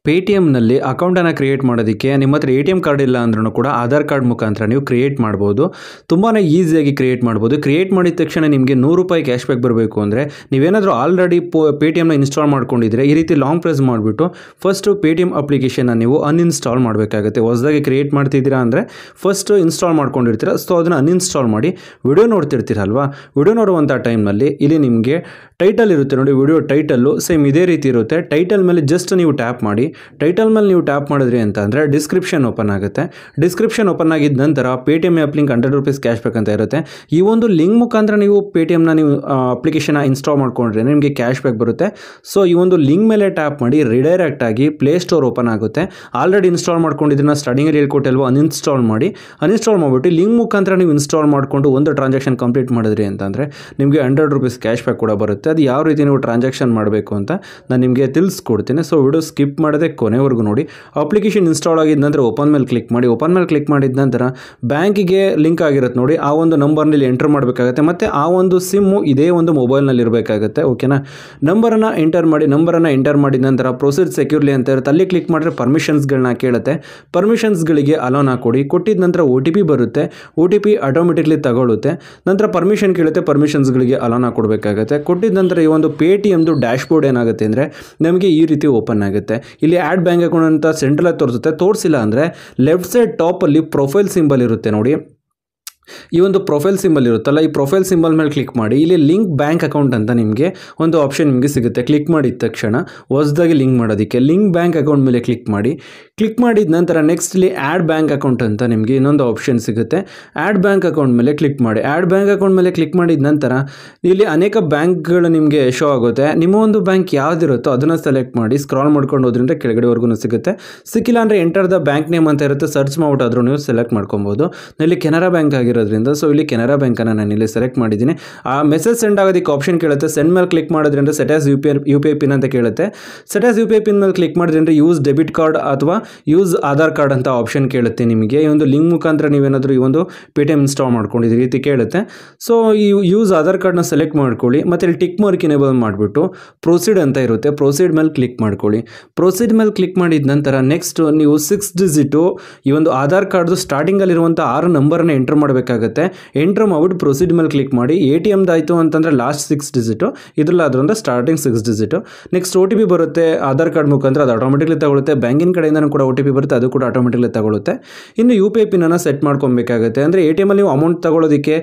ಪೇಟಿಎಮ್ನಲ್ಲಿ ಅಕೌಂಟನ್ನು ಕ್ರಿಯೇಟ್ ಮಾಡೋದಕ್ಕೆ ನಿಮ್ಮ ಹತ್ರ ATM ಕಾರ್ಡ್ ಇಲ್ಲ ಅಂದ್ರೂ ಕೂಡ ಆಧಾರ್ ಕಾರ್ಡ್ ಮುಖಾಂತರ ನೀವು ಕ್ರಿಯೇಟ್ ಮಾಡ್ಬೋದು. ತುಂಬಾ ಈಸಿಯಾಗಿ ಕ್ರಿಯೇಟ್ ಮಾಡ್ಬೋದು. ಕ್ರಿಯೇಟ್ ಮಾಡಿದ ತಕ್ಷಣ ನಿಮಗೆ ₹100 ಕ್ಯಾಶ್ ಬ್ಯಾಕ್ ಬರಬೇಕು ಅಂದರೆ ನೀವೇನಾದರೂ ಆಲ್ರೆಡಿ ಪೇಟಿಎಮ್ನ ಇನ್ಸ್ಟಾಲ್ ಮಾಡ್ಕೊಂಡಿದ್ರೆ ಈ ರೀತಿ ಲಾಂಗ್ ಪ್ರೆಸ್ ಮಾಡಿಬಿಟ್ಟು ಫಸ್ಟು ಪೇಟಿಎಮ್ ಅಪ್ಲಿಕೇಶನ್ನ ನೀವು ಅನ್ಇನ್ಸ್ಟಾಲ್ ಮಾಡಬೇಕಾಗುತ್ತೆ. ಹೊಸದಾಗಿ ಕ್ರಿಯೇಟ್ ಮಾಡ್ತಿದ್ದೀರಾ ಅಂದರೆ ಫಸ್ಟು ಇನ್ಸ್ಟಾಲ್ ಮಾಡ್ಕೊಂಡಿರ್ತೀರ, ಸೊ ಅದನ್ನು ಅನ್ಇನ್ಸ್ಟಾಲ್ ಮಾಡಿ. ವಿಡಿಯೋ ನೋಡ್ತಿರ್ತೀರಲ್ವಾ, ವಿಡಿಯೋ ನೋಡುವಂಥ ಟೈಮ್ನಲ್ಲಿ ಇಲ್ಲಿ ನಿಮಗೆ ಟೈಟಲ್ ಇರುತ್ತೆ ನೋಡಿ, ವಿಡಿಯೋ ಟೈಟಲ್ಲು ಸೇಮ್ ಇದೇ ರೀತಿ ಇರುತ್ತೆ. ಟೈಟಲ್ ಮೇಲೆ ಜಸ್ಟ್ ನೀವು ಟ್ಯಾಪ್ ಮಾಡಿ. ಟೈಟಲ್ ಮೇಲೆ ನೀವು ಟ್ಯಾಪ್ ಮಾಡಿದ್ರಿ ಅಂತ ಅಂದರೆ ಡಿಸ್ಕ್ರಿಪ್ಷನ್ ಓಪನ್ ಆಗುತ್ತೆ. ಡಿಸ್ಕ್ರಿಪ್ಷನ್ ಓಪನ್ ಆಗಿದ್ದ ನಂತರ Paytm app link ₹100 cash back ಅಂತ ಇರುತ್ತೆ. ಈ ಒಂದು ಲಿಂಕ್ ಮುಖಾಂತರ ನೀವು ಪೇಟಿಎಮ್ನ ನೀವು ಅಪ್ಲಿಕೇಶನ್ನ ಇನ್ಸ್ಟಾಲ್ ಮಾಡ್ಕೊಂಡ್ರೆ ನಿಮಗೆ ಕ್ಯಾಶ್ ಬ್ಯಾಕ್ ಬರುತ್ತೆ. ಸೊ ಈ ಒಂದು ಲಿಂಕ್ ಮೇಲೆ ಟ್ಯಾಪ್ ಮಾಡಿ ರಿಡೈರೆಕ್ಟ್ ಆಗಿ ಪ್ಲೇಸ್ಟೋರ್ ಓಪನ್ ಆಗುತ್ತೆ. ಆಲ್ರೆಡಿ ಇನ್ಸ್ಟಾಲ್ ಮಾಡ್ಕೊಂಡಿದ್ದನ್ನ ಸ್ಟಾರ್ಟಿಂಗಲ್ಲಿ ಹೇಳ್ಕೊಟ್ಟಲ್ವ, ಅನ್ಇನ್ಸ್ಟಾಲ್ ಮಾಡಿ. ಅನ್ಇನ್ಸ್ಟಾಲ್ ಮಾಡಿಬಿಟ್ಟು ಲಿಂಕ್ ಮುಖಾಂತರ ನೀವು ಇನ್ಸ್ಟಾಲ್ ಮಾಡಿಕೊಂಡು ಒಂದು ಟ್ರಾನ್ಸಾಕ್ಷನ್ ಕಂಪ್ಲೀಟ್ ಮಾಡಿದ್ರಿ ಅಂತಂದರೆ ನಿಮಗೆ ₹100 ಕ್ಯಾಶ್ ಬ್ಯಾಕ್ ಕೂಡ ಬರುತ್ತೆ. ಅದು ಯಾವ ರೀತಿ ನೀವು ಟ್ರಾನ್ಸಾಕ್ಷನ್ ಮಾಡಬೇಕು ಅಂತ ನಾನು ನಿಮಗೆ ತಿಳಿಸ್ಕೊಡ್ತೀನಿ. ಸೊ ವಿಡಿಯೋ ಸ್ಕಿಪ್ ಮಾಡದೆ ಕೊನೆವರೆಗೂ ನೋಡಿ. ಅಪ್ಲಿಕೇಶನ್ ಇನ್ಸ್ಟಾಲ್ ಆಗಿದ ನಂತರ ಓಪನ್ ಮೇಲೆ ಕ್ಲಿಕ್ ಮಾಡಿ. ಓಪನ್ ಮೇಲೆ ಕ್ಲಿಕ್ ಮಾಡಿದ ನಂತರ ಬ್ಯಾಂಕಿಗೆ ಲಿಂಕ್ ಆಗಿರುತ್ತೆ ನೋಡಿ, ಆ ಒಂದು ನಂಬರ್ನಲ್ಲಿ ಎಂಟರ್ ಮಾಡಬೇಕಾಗುತ್ತೆ. ಮತ್ತು ಆ ಒಂದು ಸಿಮ್ಮು ಇದೇ ಒಂದು ಮೊಬೈಲ್ನಲ್ಲಿ ಇರಬೇಕಾಗುತ್ತೆ. ಓಕೆನಾ, ನಂಬರನ್ನು ಎಂಟರ್ ಮಾಡಿ. ನಂಬರನ್ನು ಎಂಟರ್ ಮಾಡಿದ ನಂತರ ಪ್ರೊಸೀಡ್ ಸೆಕ್ಯೂರ್ಲಿ ಅಂತ ಇರುತ್ತೆ, ಅಲ್ಲಿ ಕ್ಲಿಕ್ ಮಾಡಿದ್ರೆ ಪರ್ಮಿಷನ್ಸ್ಗಳನ್ನ ಕೇಳುತ್ತೆ. ಪರ್ಮಿಷನ್ಸ್ಗಳಿಗೆ ಅಲೋನ ಕೊಡಿ. ಕೊಟ್ಟಿದ ನಂತರ OTP ಬರುತ್ತೆ. OTP ಆಟೋಮೆಟಿಕ್ಲಿ ತಗೊಳ್ಳುತ್ತೆ. ನಂತರ ಪರ್ಮಿಷನ್ ಕೇಳುತ್ತೆ, ಪರ್ಮಿಷನ್ಸ್ಗಳಿಗೆ ಅಲೋನ ಕೊಡಬೇಕಾಗುತ್ತೆ. ಕೊಟ್ಟಿದ ನಂತರ ಈ ಒಂದು ಪೇಟಿಎಮ್ದು ಡ್ಯಾಶ್ ಬೋರ್ಡ್ ಏನಾಗುತ್ತೆ ಅಂದರೆ ನಮಗೆ ಈ ರೀತಿ ಓಪನ್ ಆಗುತ್ತೆ. ಇಲ್ಲಿ ಆ್ಯಡ್ ಬ್ಯಾಂಕ್ ಅಕೌಂಟ್ ಅಂತ ಸೆಂಟ್ರಲ್ ತೋರಿಸುತ್ತೆ. ತೋರಿಸಿಲ್ಲ ಅಂದರೆ ಲೆಫ್ಟ್ ಸೈಡ್ ಟಾಪಲ್ಲಿ ಪ್ರೊಫೈಲ್ ಸಿಂಬಲ್ ಇರುತ್ತೆ ನೋಡಿ, ಈ ಒಂದು ಪ್ರೊಫೈಲ್ ಸಿಂಬಲ್ ಇರುತ್ತಲ್ಲ, ಈ ಪ್ರೊಫೈಲ್ ಸಿಂಬಲ್ ಮೇಲೆ ಕ್ಲಿಕ್ ಮಾಡಿ. ಇಲ್ಲಿ ಲಿಂಕ್ ಬ್ಯಾಂಕ್ ಅಕೌಂಟ್ ಅಂತ ನಿಮಗೆ ಒಂದು ಆಪ್ಷನ್ ನಿಮಗೆ ಸಿಗುತ್ತೆ. ಕ್ಲಿಕ್ ಮಾಡಿದ ತಕ್ಷಣ ಹೊಸದಾಗಿ ಲಿಂಕ್ ಮಾಡೋದಕ್ಕೆ ಲಿಂಕ್ ಬ್ಯಾಂಕ್ ಅಕೌಂಟ್ ಮೇಲೆ ಕ್ಲಿಕ್ ಮಾಡಿ. ಕ್ಲಿಕ್ ಮಾಡಿದ ನಂತರ ನೆಕ್ಸ್ಟ್ ಇಲ್ಲಿ ಆ್ಯಡ್ ಬ್ಯಾಂಕ್ ಅಕೌಂಟ್ ಅಂತ ನಿಮಗೆ ಇನ್ನೊಂದು ಆಪ್ಷನ್ ಸಿಗುತ್ತೆ. ಆ್ಯಡ್ ಬ್ಯಾಂಕ್ ಅಕೌಂಟ್ ಮೇಲೆ ಕ್ಲಿಕ್ ಮಾಡಿ. ಆ್ಯಡ್ ಬ್ಯಾಂಕ್ ಅಕೌಂಟ್ ಮೇಲೆ ಕ್ಲಿಕ್ ಮಾಡಿದ ನಂತರ ಇಲ್ಲಿ ಅನೇಕ ಬ್ಯಾಂಕ್ಗಳು ನಿಮಗೆ ಶೋ ಆಗುತ್ತೆ. ನಿಮ್ಮ ಒಂದು ಬ್ಯಾಂಕ್ ಯಾವುದಿರುತ್ತೋ ಅದನ್ನು ಸೆಲೆಕ್ಟ್ ಮಾಡಿ. ಸ್ಕ್ರಾಲ್ ಮಾಡ್ಕೊಂಡು ಹೋದ್ರಿಂದ ಕೆಳಗಡೆವರೆಗೂ ಸಿಗುತ್ತೆ. ಸಿಕ್ಕಿಲ್ಲ ಅಂದರೆ ಎಂಟರ್ ದ ಬ್ಯಾಂಕ್ ನೇಮ್ ಅಂತ ಇರುತ್ತೆ, ಸರ್ಚ್ ಮಾಡ್ಬಿಟ್ಟು ಆದರೂ ನೀವು ಸೆಲೆಕ್ಟ್ ಮಾಡ್ಕೊಬೋದು. ಇಲ್ಲಿ ಕೆನರಾ ಬ್ಯಾಂಕ್ ಆಗಿರೋದ್ರಿಂದ ಸೊ ಇಲ್ಲಿ ಕೆನರಾ ಬ್ಯಾಂಕನ್ನು ನಾನು ಇಲ್ಲಿ ಸೆಲೆಕ್ಟ್ ಮಾಡಿದ್ದೀನಿ. ಆ ಮೆಸೇಜ್ ಸೆಂಡ್ ಆಗೋದಕ್ಕೆ ಆಪ್ಷನ್ ಕೇಳುತ್ತೆ. ಸೆಂಡ್ ಮೇಲೆ ಕ್ಲಿಕ್ ಮಾಡೋದ್ರಿಂದ ಸೆಟ್ ಆಸ್ UPI ಪಿನ್ ಅಂತ ಕೇಳುತ್ತೆ. ಸೆಟ್ ಆಸ್ UPI ಪಿನ್ ಮೇಲೆ ಕ್ಲಿಕ್ ಮಾಡಿದ್ರೆ ಯೂಸ್ ಡೆಬಿಟ್ ಕಾರ್ಡ್ ಅಥವಾ ಯೂಸ್ ಆಧಾರ್ ಕಾರ್ಡ್ ಅಂತ ಆಪ್ಷನ್ ಕೇಳುತ್ತೆ ನಿಮಗೆ. ಈ ಒಂದು ಲಿಂಕ್ ಮುಖಾಂತರ ನೀವೇನಾದರೂ ಈ ಒಂದು ಪೇಟಿಎಮ್ ಇನ್ಸ್ಟಾಲ್ ಮಾಡ್ಕೊಂಡಿದ್ದೀರಿ ರೀತಿ ಕೇಳುತ್ತೆ. ಸೊ ಈ ಯೂಸ್ ಆಧಾರ್ ಕಾರ್ಡ್ನ ಸೆಲೆಕ್ಟ್ ಮಾಡ್ಕೊಳ್ಳಿ. ಮತ್ತು ಇಲ್ಲಿ ಟಿಕ್ ಮಾರ್ಕ್ ಎನೇಬಲ್ ಮಾಡಿಬಿಟ್ಟು ಪ್ರೊಸೀಡ್ ಅಂತ ಇರುತ್ತೆ, ಪ್ರೊಸೀಡ್ ಮೇಲೆ ಕ್ಲಿಕ್ ಮಾಡ್ಕೊಳ್ಳಿ. ಪ್ರೊಸೀಡ್ ಮೇಲೆ ಕ್ಲಿಕ್ ಮಾಡಿದ ನಂತರ ನೆಕ್ಸ್ಟ್ ನೀವು 6 ಡಿಜಿಟು ಈ ಒಂದು ಆಧಾರ್ ಕಾರ್ಡ್ದು ಸ್ಟಾರ್ಟಿಂಗಲ್ಲಿರುವಂಥ 6 ನಂಬರನ್ನು ಎಂಟರ್ ಮಾಡಬೇಕಾಗುತ್ತೆ. ಎಂಟರ್ ಮಾಡಿಬಿಟ್ಟು ಪ್ರೊಸೀಡ್ ಮೇಲೆ ಕ್ಲಿಕ್ ಮಾಡಿ. ATMದು ಆಯಿತು ಅಂತಂದರೆ ಲಾಸ್ಟ್ 6 ಡಿಜಿಟು, ಇದರಲ್ಲಾದ್ರಿಂದ ಸ್ಟಾರ್ಟಿಂಗ್ 6 ಡಿಜಿಟು. ನೆಕ್ಸ್ಟ್ OTP ಬರುತ್ತೆ ಆಧಾರ್ ಕಾರ್ಡ್ ಮುಖಾಂತರ, ಅದು ಆಟೋಮೆಟಿಕ್ಲಿ ತಗೊಳುತ್ತೆ. ಬ್ಯಾಂಕಿನ ಕಡೆಯಿಂದನೂ ಕೂಡ OTP ಬರುತ್ತೆ, ಅದು ಕೂಡ ಆಟೋಮೆಟಿಕ್ಲಿ ತಗೊಳುತ್ತೆ. ಇನ್ನು UPI ಪಿನ್ನನ್ನು ಸೆಟ್ ಮಾಡ್ಕೊಬೇಕಾಗುತ್ತೆ. ಅಂದರೆ ATMಲ್ಲಿ ನೀವು ಅಮೌಂಟ್ ತಗೊಳ್ಳೋದಕ್ಕೆ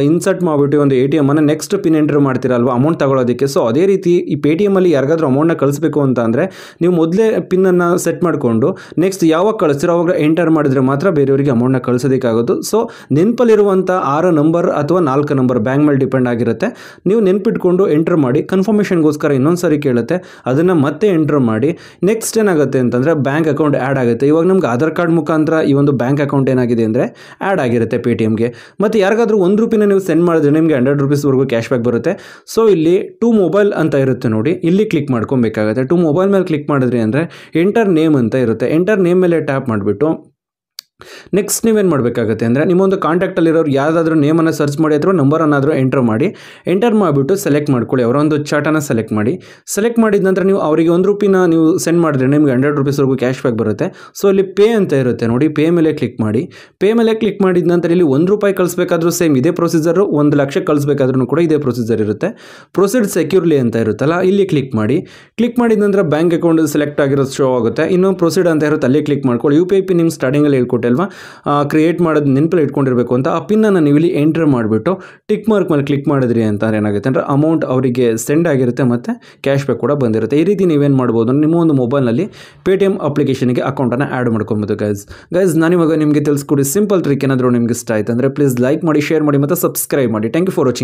ಇನ್ಸರ್ಟ್ ಮಾಡಿಬಿಟ್ಟು ಒಂದು ATMನ್ನು ನೆಕ್ಸ್ಟ್ ಪಿನ್ ಎಂಟರ್ ಮಾಡ್ತೀರಲ್ವ ಅಮೌಂಟ್ ತಗೊಳ್ಳೋದಕ್ಕೆ. ಸೊ ಅದೇ ರೀತಿ ಈ ಪೇಟಿಎಮ್ಮಲ್ಲಿ ಯಾರಿಗಾದ್ರೂ ಅಮೌಂಟ್ನ ಕಳಿಸ್ಬೇಕು ಅಂತ ಅಂದರೆ ನೀವು ಮೊದಲೇ ಪಿನ್ನನ್ನು ಸೆಟ್ ಮಾಡಿಕೊಂಡು ನೆಕ್ಸ್ಟ್ ಯಾವಾಗ ಕಳಿಸ್ತೀರೋ ಅವಾಗ ಎಂಟರ್ ಮಾಡಿದ್ರೆ ಮಾತ್ರ ಬೇರೆಯವರಿಗೆ ಅಮೌಂಟ್ನ ಕಳಿಸೋದಕ್ಕಾಗೋದು. ಸೊ ನೆನಪಲ್ಲಿರುವಂಥ 6 ನಂಬರ್ ಅಥವಾ 4 ನಂಬರ್ ಬ್ಯಾಂಕ್ ಮೇಲೆ ಡಿಪೆಂಡ್ ಆಗಿರುತ್ತೆ. ನೀವು ನೆನ್ಪಿಟ್ಕೊಂಡು ಎಂಟರ್ ಮಾಡಿ. ಕನ್ಫರ್ಮೇಷನ್ಗೋಸ್ಕರ ಇನ್ನೊಂದು ಸರಿ ಕೇಳುತ್ತೆ, ಅದನ್ನು ಮತ್ತೆ ಎಂಟರ್ ಮಾಡಿ. ನೆಕ್ಸ್ಟ್ ಏನಾಗುತ್ತೆ ಅಂತಂದರೆ ಬ್ಯಾಂಕ್ ಅಕೌಂಟ್ ಆ್ಯಡ್ ಆಗುತ್ತೆ. ಇವಾಗ ನಮ್ಗೆ ಆಧಾರ್ ಕಾರ್ಡ್ ಮುಖಾಂತರ ಈ ಒಂದು ಬ್ಯಾಂಕ್ ಅಕೌಂಟ್ ಏನಾಗಿದೆ ಅಂದರೆ ಆ್ಯಡ್ ಆಗಿರುತ್ತೆ ಪೇಟಿಎಮ್ಗೆ. ಮತ್ತು ಯಾರಿಗಾದ್ರೂ ₹1 ನೀವು ಸೆಂಡ್ ಮಾಡಿದ್ರೆ ನಿಮಗೆ ₹100 ಕ್ಯಾಶ್ ಬ್ಯಾಕ್ ಬರುತ್ತೆ. ಸೊ ಇಲ್ಲಿ ಟು ಮೊಬೈಲ್ ಅಂತ ಇರುತ್ತೆ ನೋಡಿ, ಇಲ್ಲಿ ಕ್ಲಿಕ್ ಮಾಡ್ಕೊಬೇಕಾಗುತ್ತೆ. ಟು ಮೊಬೈಲ್ ಮೇಲೆ ಕ್ಲಿಕ್ ಮಾಡಿದ್ರಿ ಅಂದರೆ ಎಂಟರ್ ನೇಮ್ ಅಂತ ಇರುತ್ತೆ. ಎಂಟರ್ ನೇಮ್ ಮೇಲೆ ಟ್ಯಾಪ್ ಮಾಡಿಬಿಟ್ಟು ನೆಕ್ಸ್ಟ್ ನೀವೇನು ಮಾಡಬೇಕಾಗುತ್ತೆ ಅಂದರೆ ನಿಮ್ಮೊಂದು ಕಾಂಟ್ಯಾಕ್ಟಲ್ಲಿರೋರು ಯಾವುದಾದ್ರೂ ನೇಮನ್ನು ಸರ್ಚ್ ಮಾಡಿ ಅಥವಾ ನಂಬರನ್ನಾದರೂ ಎಂಟರ್ ಮಾಡಿ. ಎಂಟರ್ ಮಾಡಿಬಿಟ್ಟು ಸೆಲೆಕ್ಟ್ ಮಾಡ್ಕೊಳ್ಳಿ. ಅವರೊಂದು ಚಾಟನ್ನು ಸೆಲೆಕ್ಟ್ ಮಾಡಿ. ಸೆಲೆಕ್ಟ್ ಮಾಡಿದ ನಂತರ ನೀವು ಅವರಿಗೆ ₹1 ನೀವು ಸೆಂಡ್ ಮಾಡಿದ್ರೆ ನಿಮಗೆ ₹100 ಕ್ಯಾಶ್ ಬ್ಯಾಕ್ ಬರುತ್ತೆ. ಸೊ ಇಲ್ಲಿ ಪೇ ಅಂತ ಇರುತ್ತೆ ನೋಡಿ, ಪೇ ಮೇಲೆ ಕ್ಲಿಕ್ ಮಾಡಿ. ಪೇ ಮೇಲೆ ಕ್ಲಿಕ್ ಮಾಡಿದ ನಂತರ ಇಲ್ಲಿ ₹1 ಕಳಿಸ್ಬೇಕಾದ್ರೂ ಸೇಮ್ ಇದೇ ಪ್ರೊಸೀಜರು, 1 ಲಕ್ಷ ಕಳಿಸ್ಬೇಕಾದ್ರೂ ಕೂಡ ಇದೇ ಪ್ರೊಸೀಜರ್ ಇರುತ್ತೆ. ಪ್ರೊಸೀಡ್ ಸೆಕ್ಯೂರ್ಲಿ ಅಂತ ಇರುತ್ತಲ್ಲ, ಇಲ್ಲಿ ಕ್ಲಿಕ್ ಮಾಡಿ. ಕ್ಲಿಕ್ ಮಾಡಿದ ನಂತರ ಬ್ಯಾಂಕ್ ಅಕೌಂಟ್ ಸೆಲೆಕ್ಟ್ ಆಗಿರೋದು ಶೋ ಆಗುತ್ತೆ. ಇನ್ನು ಪ್ರೊಸೀಡ್ ಅಂತ ಇರುತ್ತೆ, ಅಲ್ಲಿ ಕ್ಲಿಕ್ ಮಾಡ್ಕೊಳ್ಳಿ. UPI ಪಿನ್ ನಿಮ್ಗೆ ಸ್ಟಾರ್ಟಿಂಗಲ್ಲಿ ಹೇಳ್ಕೊಟ್ಟೆ ಅಲ್ವಾ, ಕ್ರಿಯೇಟ್ ಮಾಡೋದು ನೆನಪಲ್ಲಿ ಇಟ್ಕೊಂಡಿರಬೇಕು ಅಂತ. ಆ ಪಿನ್ನನ್ನು ನೀವು ಇಲ್ಲಿ ಎಂಟರ್ ಮಾಡಿಬಿಟ್ಟು ಟಿಕ್ ಮಾರ್ಕ್ ಮೇಲೆ ಕ್ಲಿಕ್ ಮಾಡಿದ್ರಿ ಅಂತ ಏನಾಗುತ್ತೆ ಅಂದರೆ ಅಮೌಂಟ್ ಅವರಿಗೆ ಸೆಂಡ್ ಆಗಿರುತ್ತೆ ಮತ್ತು ಕ್ಯಾಶ್ ಬ್ಯಾಕ್ ಕೂಡ ಬಂದಿರುತ್ತೆ. ಈ ರೀತಿ ನೀವೇನು ಮಾಡ್ಬೋದು, ನಿಮ್ಮ ಒಂದು ಮೊಬೈಲ್ನಲ್ಲಿ ಪೇಟಿಎಮ್ ಅಪ್ಲಿಕೇಶನ್ಗೆ ಅಕೌಂಟನ್ನು ಆ್ಯಡ್ ಮಾಡ್ಕೊಬೋದು. ಗೈಸ್ ನಾನಿವಾಗ ನಿಮಗೆ ತಿಳಿಸ್ಕೊಡಿ ಸಿಂಪಲ್ ಟ್ರಿಕ್. ಏನಾದರೂ ನಿಮ್ಗೆ ಇಷ್ಟ ಆಯ್ತು ಅಂದರೆ ಪ್ಲೀಸ್ ಲೈಕ್ ಮಾಡಿ, ಶೇರ್ ಮಾಡಿ ಮತ್ತು ಸಬ್ಸ್ಕ್ರೈಬ್ ಮಾಡಿ. Thank you for watching.